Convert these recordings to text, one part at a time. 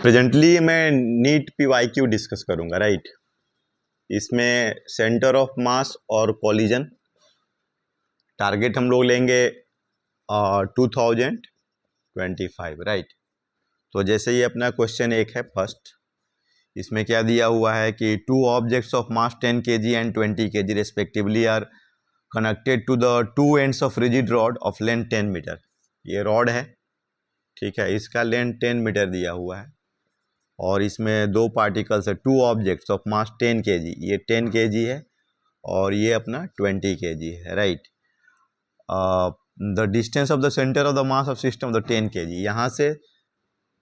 Presently मैं NEET PYQ discuss करूंगा, right. इसमें सेंटर ऑफ मास और कॉलिजन टारगेट हम लोग लेंगे 2025, राइट। तो जैसे ये अपना क्वेश्चन एक है फर्स्ट, इसमें क्या दिया हुआ है कि 2 objects of mass 10 kg and 20 kg respectively are connected to the 2 ends of rigid rod of length 10 metre. ये रॉड है, ठीक है, इसका लेंथ 10 मीटर दिया हुआ है और इसमें 2 पार्टिकल्स है, 2 ऑब्जेक्ट्स ऑफ मास 10 kg, ये 10 kg है और ये अपना 20 kg है, right. The distance of the centre of the mass of system the 10 kg, यहाँ से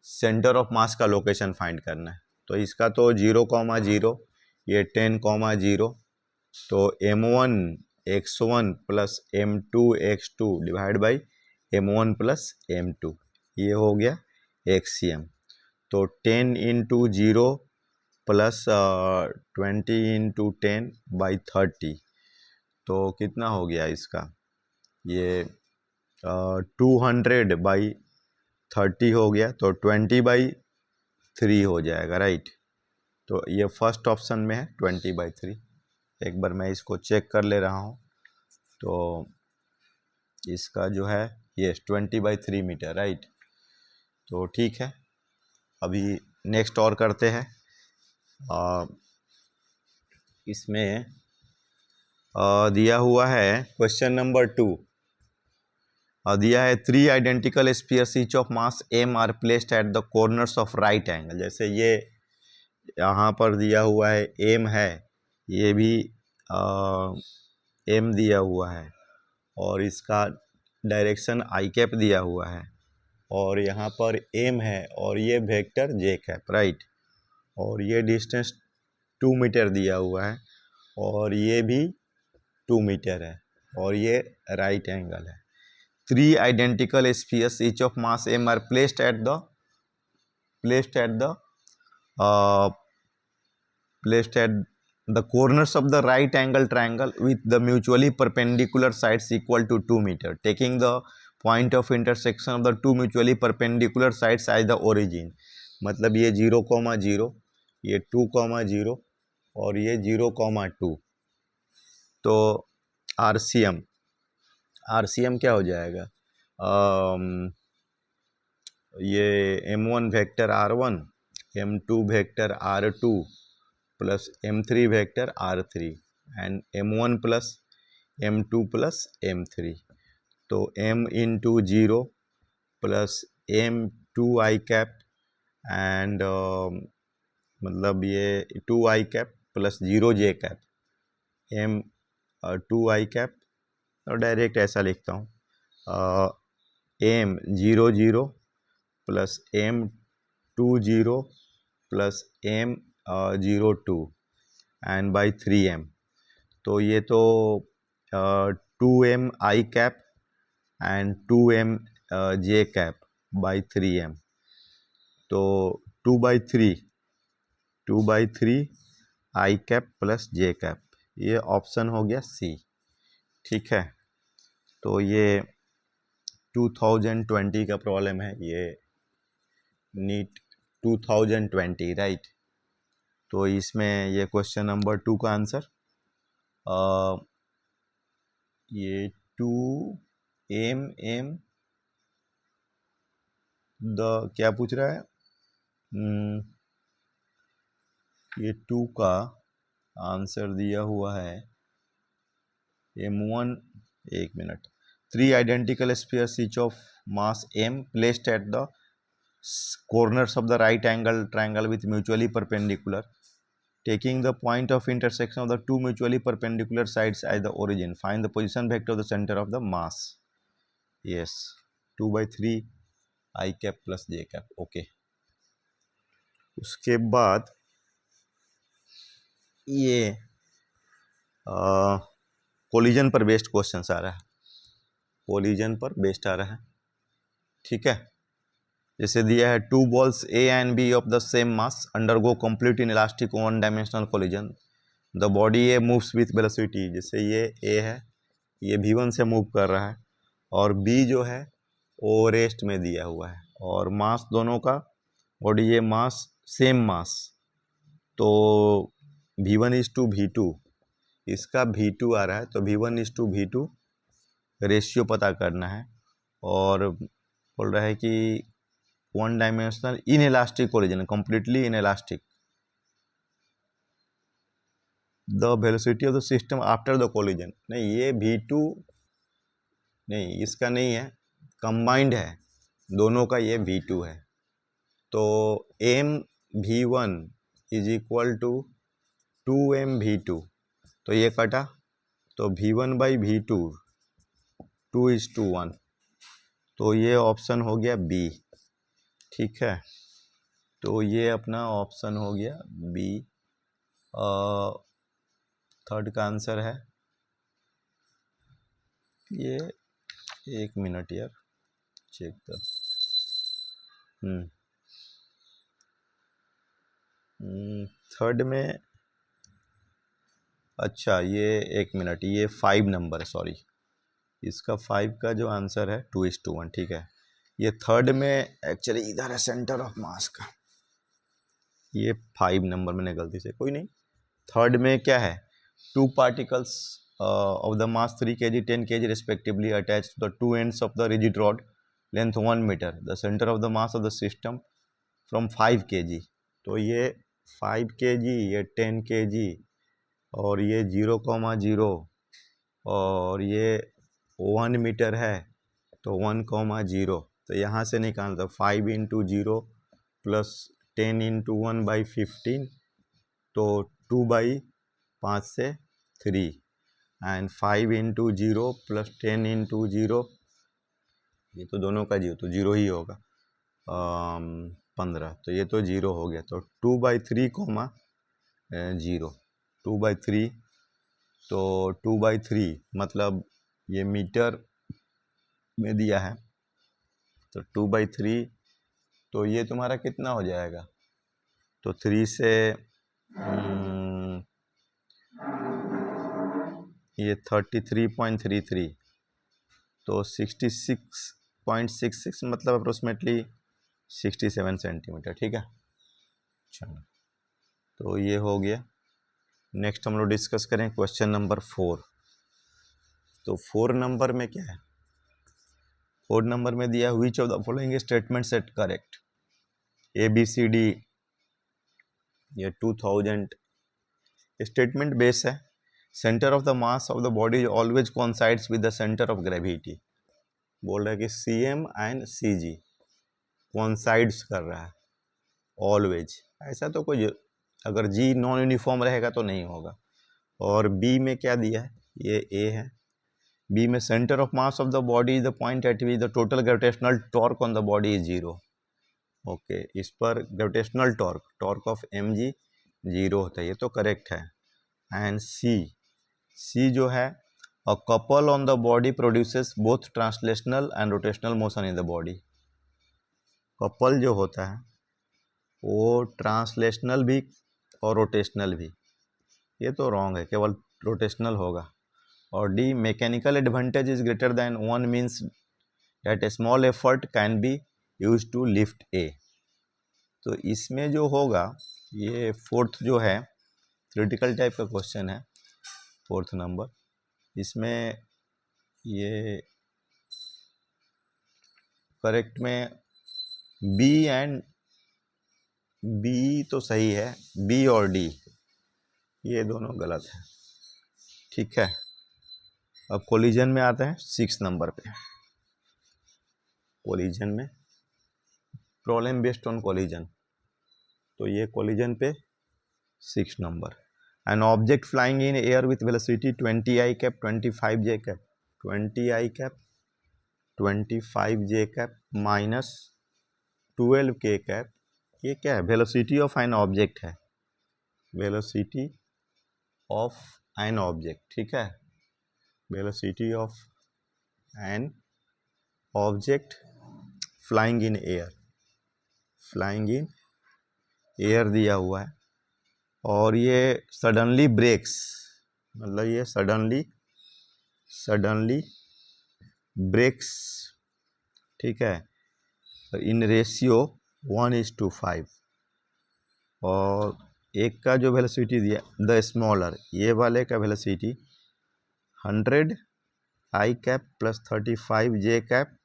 सेंटर ऑफ मास का लोकेशन फाइंड करना है। तो इसका तो 0,0, ये 10,0, तो m1 x1 plus m2 x2 divide by m1 plus m2, ये हो गया xcm। तो 10 इंटू 0 प्लस 20 इंटू 10 बाई 30, तो कितना हो गया इसका, ये 200 बाई 30 हो गया, तो 20/3 हो जाएगा, राइट। तो ये फर्स्ट ऑप्शन में है 20/3। एक बार मैं इसको चेक कर ले रहा हूँ, तो इसका जो है ये 20/3 मीटर, राइट। तो ठीक है, अभी नेक्स्ट और करते हैं। इसमें दिया हुआ है क्वेश्चन नंबर 2, दिया है 3 identical spheres each of mass m are placed at the corners of right angle. जैसे ये यहाँ पर दिया हुआ है m है, ये भी m दिया हुआ है और इसका डायरेक्शन i कैप दिया हुआ है और यहाँ पर m है और ये वेक्टर j कैप, राइट। और ये डिस्टेंस 2 मीटर दिया हुआ है और ये भी 2 मीटर है और ये राइट एंगल है। 3 identical spheres each of mass m are placed at the corners of the right angle triangle with the mutually perpendicular sides equal to 2 meter, taking the point of intersection of the two mutually perpendicular sides as the origin। मतलब ये 0,0, ये 2,0 और ये 0,2। तो RCM क्या हो जाएगा, ये m1 vector r1, m2 vector r2 plus m3 vector r3 and m1 plus m2 plus m3। तो m into 0 plus m2 i cap and मतलब ये 2 i cap plus 0 j cap, m 2 i cap, और direct ऐसा लिखता हूँ, m 0 0 plus m 2 0 plus m 0 2 and by 3m। तो ये तो 2m i cap and 2m j cap by 3m, तो 2/3 i cap plus j cap, ये option हो गया C, ठीक है। तो ये 2020 का प्रॉब्लम है, ये नीट 2020, राइट। तो इसमें ये क्वेश्चन नंबर 2 का आंसर, ये 2m द क्या पूछ रहा है, ये 2 का आंसर दिया हुआ है m1, एक minute, 3 identical spheres each of mass m placed at the corners of the right angle triangle with mutually perpendicular, taking the point of intersection of the two mutually perpendicular sides as the origin, find the position vector of the center of the mass। yes, 2/3 i cap plus j cap, okay. उसके बाद ये collision पर based question आ रहा है, collision पर based आ रहा है, ठीक है। जैसे दिया है 2 balls A and B of the same mass undergo complete inelastic one dimensional collision, the body A moves with velocity। जैसे ये A है, ये V1 से मूव कर रहा है और B जो है वो रेस्ट में दिया हुआ है और मास दोनों का बॉडी ये मास सेम मास, तो V1 इज टू V2, इसका V2 आ रहा है, तो V1 is to V2 ratio पता करना है। और बोल रहा है कि one dimensional in elastic collision, completely in elastic, the velocity of the system after the collision. नहीं, ये V2 नहीं, इसका नहीं है, कंबाइंड है दोनों का, ये V2 है। तो m V1 is equal to 2m V2, तो ये कटा, तो V1 बाई V2 2:1, तो ये ऑप्शन हो गया बी। ठीक है, तो ये अपना ऑप्शन हो गया बी, थर्ड का आंसर है ये। एक मिनट यार, चेक कर। थर्ड में, अच्छा ये एक मिनट, ये 5 नंबर है, सॉरी, इसका 5 का जो आंसर है 2:1, ठीक है। ये थर्ड में एक्चुअली इधर है सेंटर ऑफ मास का, ये 5 नंबर मैंने गलती से, कोई नहीं। थर्ड में क्या है, 2 particles of the mass 3 kg 10 kg respectively attached to the 2 ends of the rigid rod, length 1 meter, the center of the mass of the system from 5 kg। तो ये 5 kg, ये 10 kg, और ये 0,0, और ये 1 मीटर है, तो 1,0, तो यहाँ से निकालना, 5 इंटू 0 प्लस 10 इंटू 1/15, तो 2/5 से 3, एंड 5 इंटू 0 प्लस 10 इंटू 0, ये तो दोनों का 0, तो 0 ही होगा, 15, तो ये तो 0 हो गया, तो 2/3, 0, 2/3, तो 2/3 मतलब ये मीटर में दिया है, तो 2/3, तो ये तुम्हारा कितना हो जाएगा, तो 3 से ये 33.33, तो 66.66 मतलब अप्रोक्सीमेटली 67 सेंटीमीटर। ठीक है, चलो, तो ये हो गया। नेक्स्ट हम लोग डिस्कस करें क्वेश्चन नंबर 4। तो 4 नंबर में क्या है, 4 नंबर में दिया which of the following statement set correct, ABCD, ये 2000 स्टेटमेंट बेस है। Centre of the mass of the body always coincides with the centre of gravity, बोल रहा है कि CM एंड CG कोइंसाइड्स कर रहा है ऑलवेज, ऐसा तो कोई, अगर G नॉन यूनिफॉर्म रहेगा तो नहीं होगा। और B में क्या दिया है, ये A है। B में centre of mass of the body is the point eight which the total gravitational torque on the body is 0। Okay, इस पर ग्रेविटेशनल टॉर्क ऑफ mg 0 होता है, ये तो करेक्ट है। एंड C जो है, a couple on the body produces both translational and rotational motion in the body. Couple जो होता है वो ट्रांसलेशनल भी और रोटेशनल भी, ये तो रॉन्ग है, केवल रोटेशनल होगा। और D, mechanical advantage is greater than 1 means that a small effort can be use to lift A। तो इसमें जो होगा, ये फोर्थ जो है थ्योरेटिकल टाइप का क्वेश्चन है, 4th नंबर, इसमें ये करेक्ट में B एंड B तो सही है, B और D ये दोनों गलत है। ठीक है, अब कोलिजन में आते हैं 6 नंबर पे। कोलिजन में प्रॉब्लम बेस्ड ऑन कोलिजन, तो ये कोलिजन पे 6 number. An object flying in air with velocity 20 I cap 25 J cap 20 I cap 25 J cap minus 12 K cap, ये क्या है, वेलोसिटी ऑफ एन ऑब्जेक्ट है, वेलोसिटी ऑफ एन ऑब्जेक्ट। ठीक है, velocity of an object flying in air, flying in air दिया हुआ है, और ये सडनली ब्रेक्स, मतलब ये सडनली ब्रेक्स। ठीक है, इन रेशियो 1:5, और एक का जो वेलोसिटी दिया द स्मॉलर, ये वाले का velocity 100 I cap plus 35 J cap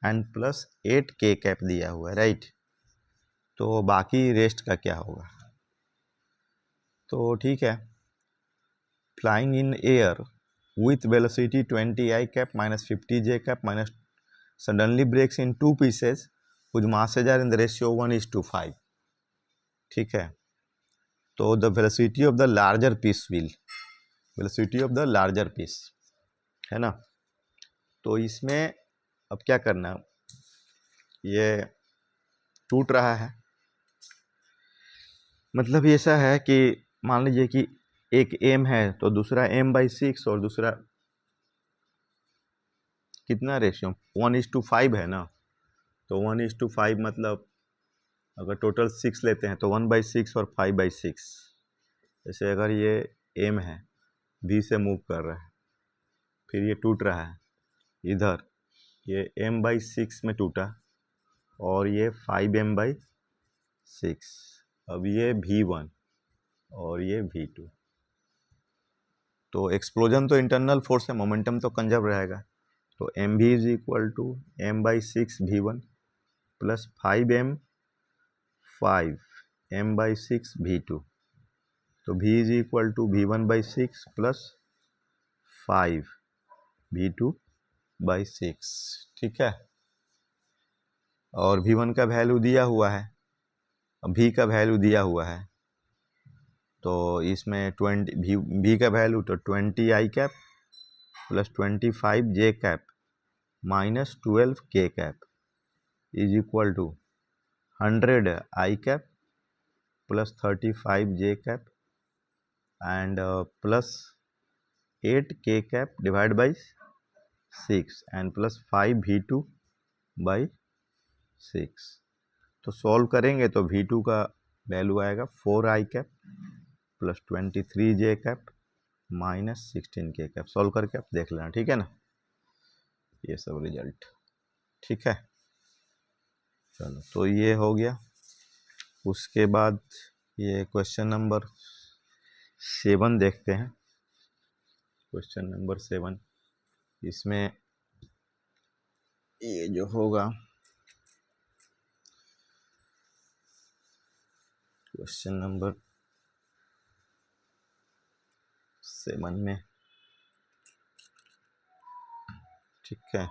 and plus 8 K cap दिया हुआ है, राइट। तो बाकी रेस्ट का क्या होगा? तो ठीक है, flying in air with velocity 20 I cap minus 50 J cap minus suddenly breaks in two pieces whose masses are in the ratio 1:5. ठीक है, तो the velocity of the larger piece will, velocity of the larger piece है ना। तो इसमें अब क्या करना, ये टूट रहा है, मतलब ये ऐसा है कि मान लीजिए कि एक m है तो दूसरा m/6 और दूसरा कितना रेशियो 1:5 है ना। तो 1:5 मतलब अगर टोटल 6 लेते हैं तो 1/6 और 5/6। जैसे अगर ये m है, b से मूव कर रहा है, फिर ये टूट रहा है इधर, ये m/6 में टूटा और ये 5m/6। अब ये v1 और ये v2, तो एक्सप्लोजन तो इंटरनल फोर्स है, मोमेंटम तो कंजर्व रहेगा। तो mv is equal to m/6 v1 plus 5m/6 v2। तो v is equal to v1/6 plus 5 v2/6, ठीक है। और v1 का वैल्यू दिया हुआ है, v का वैल्यू दिया हुआ है, तो इसमें 20 v का वैल्यू तो 20 I cap plus 25 J cap minus 12 K cap is equal to 100 I cap plus 35 J cap and plus 8 K cap divide by 6 and plus 5 v2/6। तो सॉल्व करेंगे तो v2 का वैल्यू आएगा 4 आई कैप प्लस 23 जे cap minus 16 के cap. Solve करके आप देख लेना, ठीक है ना, ये सब रिजल्ट, ठीक है। चलो, तो ये हो गया। उसके बाद ये क्वेश्चन नंबर 7 देखते हैं। क्वेश्चन नंबर 7, इसमें ये जो होगा क्वेश्चन नंबर 7 में, ठीक है,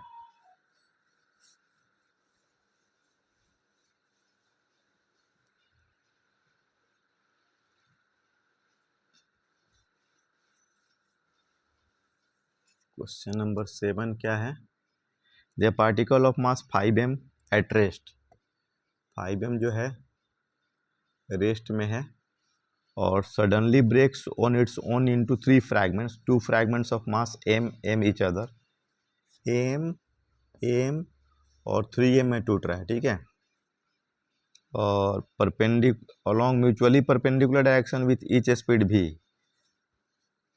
क्वेश्चन नंबर 7 क्या है? The particle of mass 5m at rest, 5m जो है रेस्ट में है और suddenly breaks on its own into 3 fragments, 2 fragments of mass m each other, m और 3m में टूट रहा है, ठीक है। और along mutually perpendicular direction with each speed v,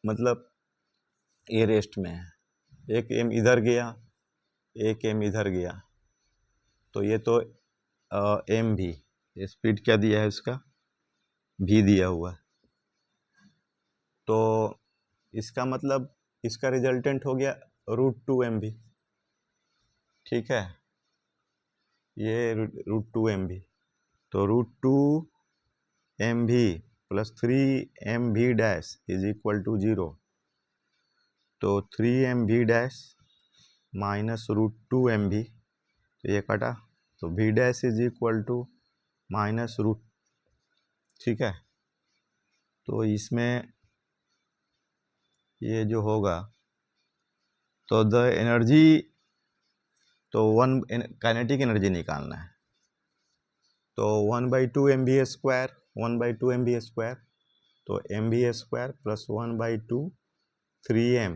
मतलब ये रेस्ट में है, एक m इधर गया, एक m इधर गया, तो ये तो m भी, स्पीड क्या दिया है इसका, v दिया हुआ है। तो इसका मतलब इसका रिजल्टेंट हो गया √2mv, ठीक है, ये √2mv। तो √2mv plus 3mv dash is equal to 0। तो 3mv डैश माइनस √2mv, तो ये कटा, तो v dash is equal to minus √, ठीक है। तो इसमें ये जो होगा तो द एनर्जी, तो काइनेटिक एनर्जी निकालना है, तो 1/2 mv², 1/2 mv², तो mv² plus 1/2 3m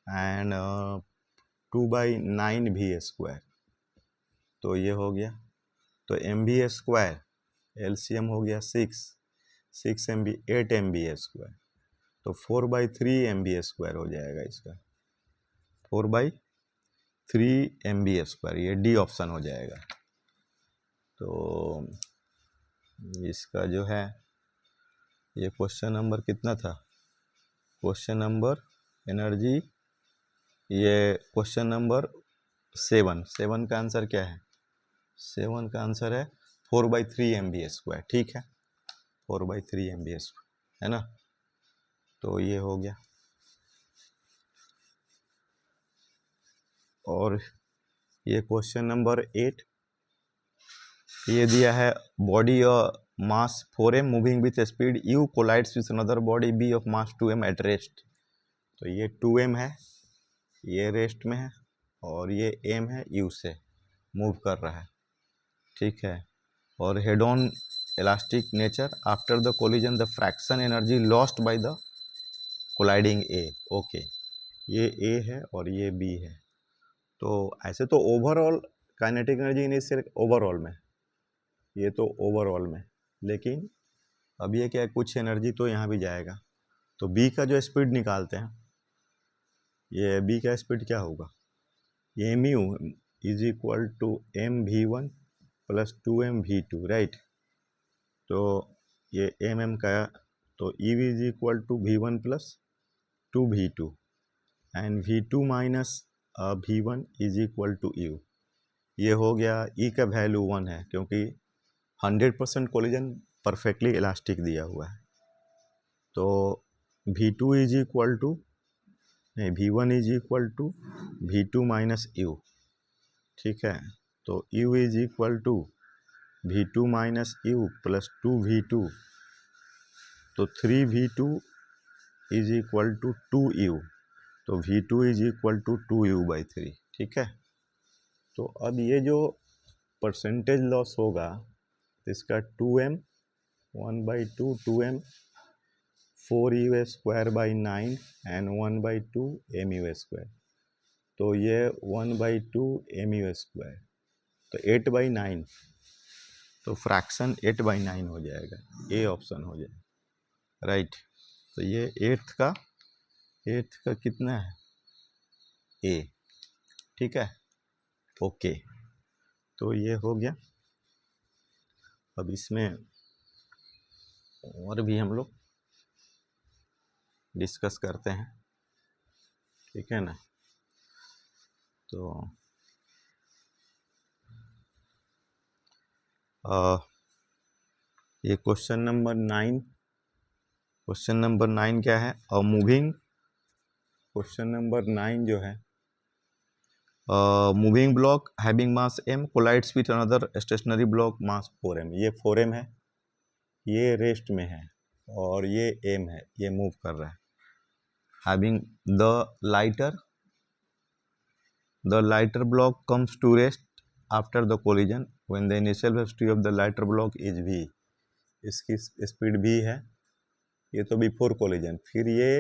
and 2/9 v², तो ये हो गया। तो mv² एलसीएम हो गया 6 mv 8 mv², तो 4/3 mv² हो जाएगा इसका, 4/3 mv², ये डी ऑप्शन हो जाएगा। तो इसका जो है ये क्वेश्चन नंबर कितना था, क्वेश्चन नंबर एनर्जी, ये क्वेश्चन नंबर 7 का आंसर क्या है, 7 का आंसर है 4/3 MV², ठीक है, 4/3 MV², है ना। तो ये हो गया। और ये क्वेश्चन नंबर 8, ये दिया है body mass 4m moving with speed u collides with another body b of mass 2m at rest. तो ये 2m है, ये रेस्ट में है, और ये m है, u से मूव कर रहा है, ठीक है। और head on elastic nature, after the collision the fraction energy lost by the colliding a, okay, ये a है और ये b है। तो ऐसे तो overall kinetic energy initial overall में, ये तो ओवरऑल में, लेकिन अब ये क्या है, कुछ एनर्जी तो यहाँ भी जाएगा। तो b का जो स्पीड निकालते हैं, ये b का स्पीड क्या होगा, ये mu is equal to mv1 plus 2mv2, right. तो ये mm का, तो ev is equal to v1 plus 2v2 and v2 minus v1 is equal to u। ये हो गया, e का वैल्यू 1 है क्योंकि 100% कोलिजन परफेक्टली इलास्टिक दिया हुआ है। तो v2 इज इक्वल टू, नहीं, v1 is equal to v2 minus u, ठीक है। तो u is equal to v2 minus u plus 2v2, तो 3v2 is equal to 2u, तो v2 is equal to 2u/3, ठीक है। तो अब ये जो परसेंटेज लॉस होगा, इसका 2m 1/2 2m 4u² and 1/2 mu², तो ये 1/2 mu², तो 8/9, तो फ्रैक्शन 8/9 हो जाएगा, ए ऑप्शन हो जाएगा, राइट। तो ये 8th का कितना है, ए, ठीक है, ओके। तो ये हो गया। अब इसमें और भी हम लोग डिस्कस करते हैं, ठीक है ना। तो ये क्वेश्चन नंबर 9, क्वेश्चन नंबर 9 क्या है, मूविंग, क्वेश्चन नंबर 9 जो है, moving block having mass m collides with another stationary block mass 4m, ये 4m है, ये रेस्ट में है, और ये m है, ये मूव कर रहा है। Having the lighter block comes to rest after the collision when the initial velocity of the lighter block is v, इसकी स्पीड v है, ये तो बिफोर कोलिजन, फिर ये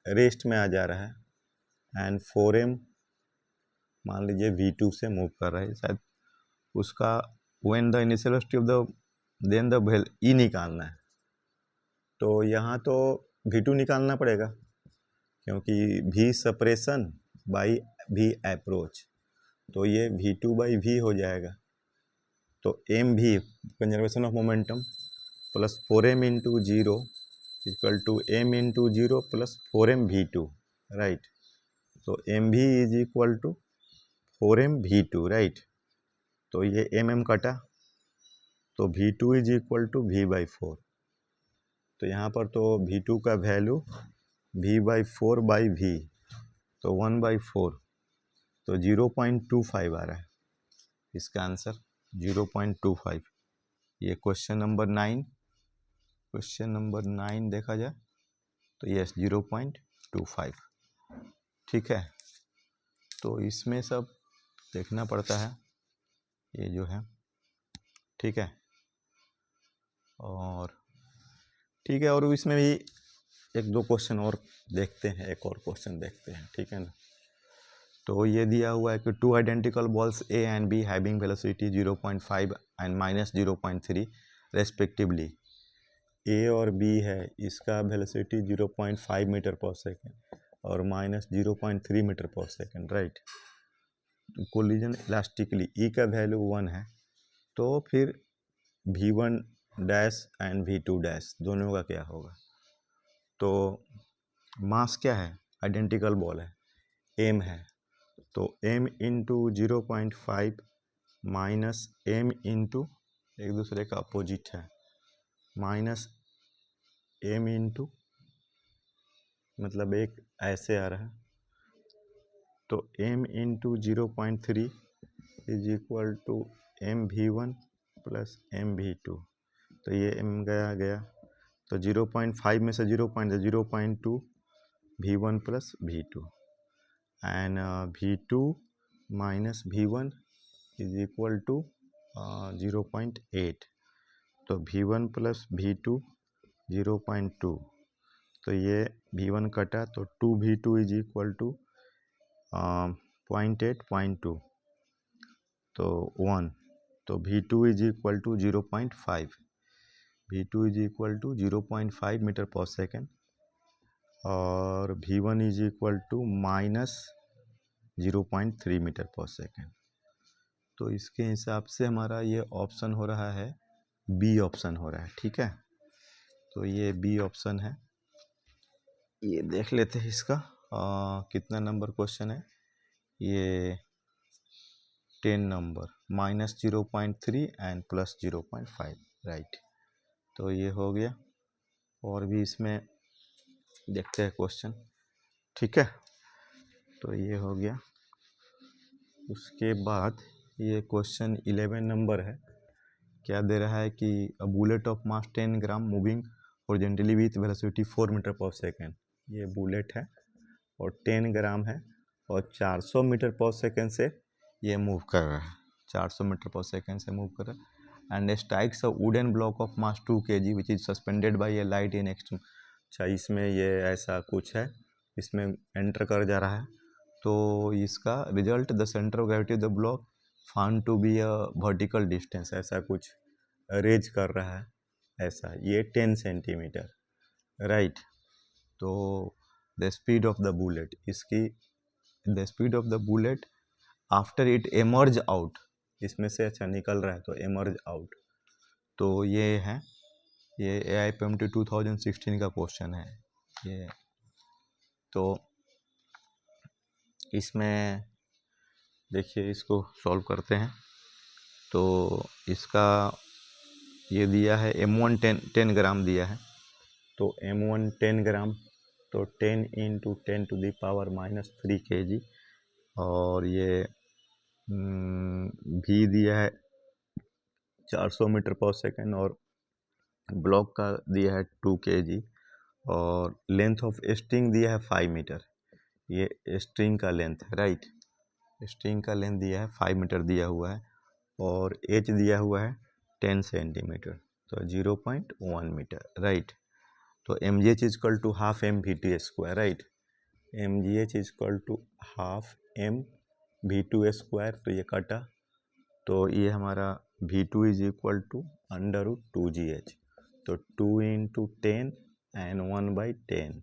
रेस्ट में आ जा रहा है एंड 4m मान लीजिए v2 से मूव कर रहा है, शायद उसका when the initial velocity of the then the e निकालना है। तो यहाँ तो v2 निकालना पड़ेगा क्योंकि v separation by v approach, तो ये v2/v हो जाएगा। तो mv conservation of momentum plus 4m into 0 equal to m into 0 plus 4m v2, right. तो mv is equal to 4m v2, right. तो ये mm कटा, तो v2 is equal to v/4, तो यहाँ पर तो v2 का वैल्यू v/4/v, तो 1/4, तो 0.25 आ रहा है इसका आंसर, 0.25। ये क्वेश्चन नंबर 9, क्वेश्चन नंबर 9 देखा जाए तो यस 0.25, ठीक है। तो इसमें सब देखना पड़ता है, ये जो है, ठीक है। और ठीक है, और इसमें भी 1-2 क्वेश्चन और देखते हैं, एक और क्वेश्चन देखते हैं, ठीक है ना। तो ये दिया हुआ है कि 2 identical balls A and B having velocity 0.5 and -0.3 respectively, A और B है, इसका वेलोसिटी 0.5 मीटर पर सेकेंड और -0.3 मीटर पर second, right. Collision elastically, E का वैल्यू 1 है, तो फिर V1 dash and V2 dash दोनों का क्या होगा। तो मास क्या है, आइडेंटिकल बॉल है, m है, तो m into 0.5 minus m into एक दूसरे का अपोजिट है माइनस m इंटू मतलब एक ऐसे आ रहा है, तो m into 0.3 is equal to mv1 plus mv2, तो ये m गया तो 0.5 में से 0.2 v1 plus v2 and v2 minus v1 is equal to 0.8, तो v1 प्लस v2 0.2, तो ये v1 कटा तो 2v2 इज इक्वल टू 0.8 तो 1, तो v2 is equal to 0.5, v2 is equal to 0.5 metre पर सेकेंड और v1 is equal to minus 0.3 metre पर सेकेंड। तो इसके हिसाब से हमारा ये ऑप्शन हो रहा है, बी ऑप्शन हो रहा है। ठीक है, तो ये बी ऑप्शन है। ये देख लेते हैं इसका कितना नंबर क्वेश्चन है, ये 10 number, minus 0.3 and plus 0.5, right. तो ये हो गया, और भी इसमें देखते हैं क्वेश्चन। ठीक है, तो ये हो गया। उसके बाद ये क्वेश्चन 11 नंबर है, क्या दे रहा है कि a bullet of mass 10 gram moving horizontally with velocity 4 metre पर सेकेंड। ये बुलेट है और 10 ग्राम है और 400 मीटर पर सेकेंड से ये मूव कर रहा है, 400 मीटर पर सेकेंड से मूव कर रहा है and strikes a wooden block of mass 2 kg which is suspended bye A light in extreme. अच्छा, इसमें ये ऐसा कुछ है, इसमें एंटर कर जा रहा है, तो इसका result the centre of gravity of the block found to be a vertical distance, ऐसा कुछ रेज कर रहा है, ऐसा ये 10 सेंटीमीटर, राइट। तो the speed of the bullet, इसकी the speed of the bullet after it emerge out, इसमें से अच्छा निकल रहा है तो एमर्ज आउट, तो ये है, ये AIPMT 2016 का क्वेश्चन है ये। तो इसमें देखिए, इसको सॉल्व करते हैं। तो इसका ये दिया है M1 10 ग्राम दिया है, तो M1 10 ग्राम, तो 10 into 10 to the power minus 3 kg, और ये भी दिया है 400 मीटर पर सेकेंड और ब्लॉक का दिया है 2 kg, और लेंथ ऑफ स्ट्रिंग दिया है 5 मीटर, ये स्ट्रिंग का लेंथ है, राइट। स्ट्रिंग का लेंथ दिया है 5 मीटर दिया हुआ है, और एच दिया हुआ है 10 सेंटीमीटर, तो 0.1 मीटर, राइट। तो mgh is equal to half mv2 square, right. mgh is equal to half mv2 square, तो ये कटा, तो ये हमारा v2 is equal to √2gh, तो 2 इंटू 10 एंड 1/10,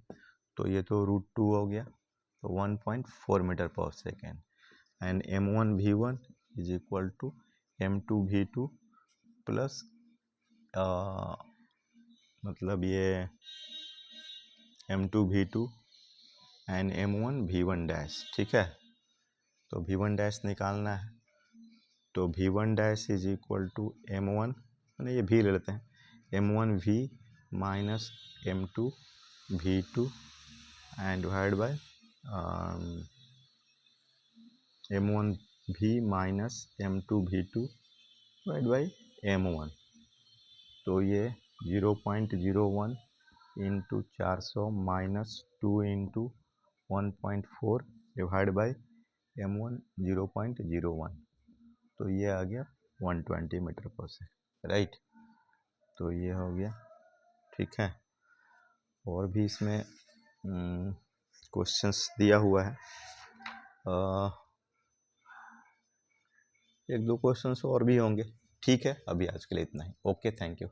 तो ये तो √2 हो गया, तो 1.4 मीटर पर second, and m1 v1 is equal to m2 v2 plus मतलब ये m2 v2 and m1 v1 dash. ठीक है, तो v1 डैश निकालना है, तो v1 dash is equal to m1, मैंने ये v ले लेते हैं, m1 v minus m2 v2 and divide by m1 v minus m2 v2 divide by m1, तो ये 0.01 into 400 minus 2 into 1.4 divide by m1 0.01, तो ये आ गया 120 मीटर पर सेकेंड, राइट। तो ये हो गया, ठीक है। और भी इसमें क्वेश्चंस दिया हुआ है, एक दो क्वेश्चंस और भी होंगे। ठीक है, अभी आज के लिए इतना ही। Okay, thank you.